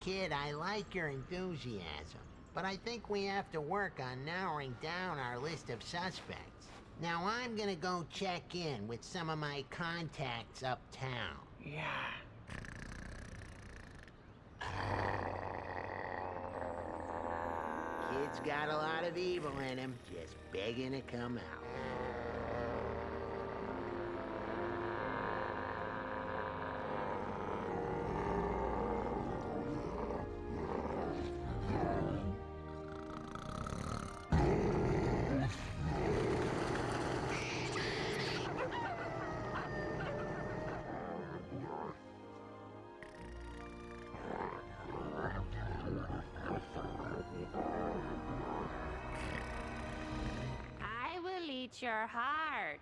Kid, I like your enthusiasm, but I think we have to work on narrowing down our list of suspects. Now I'm gonna go check in with some of my contacts uptown. Yeah. Kid's got a lot of evil in him, just begging to come out. I will eat your heart.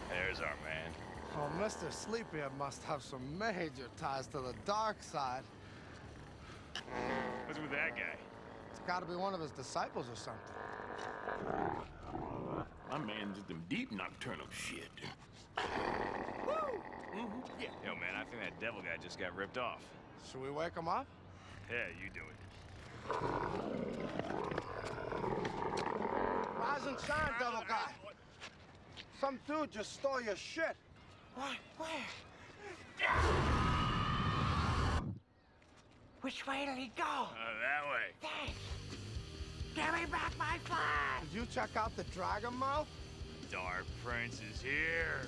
There's our man. Oh, Mr. Sleepyhead must have some major ties to the dark side. What's with that guy? It's gotta be one of his disciples or something. My man's in them deep nocturnal shit. Yeah. Yo, man, I think that devil guy just got ripped off. Should we wake him up? Yeah, you do it. Rise and shine, devil guy. Some dude just stole your shit. What? Where? Which way did he go? That way. Thanks. Give me back my flag! Did you check out the dragon mouth? Dark Prince is here.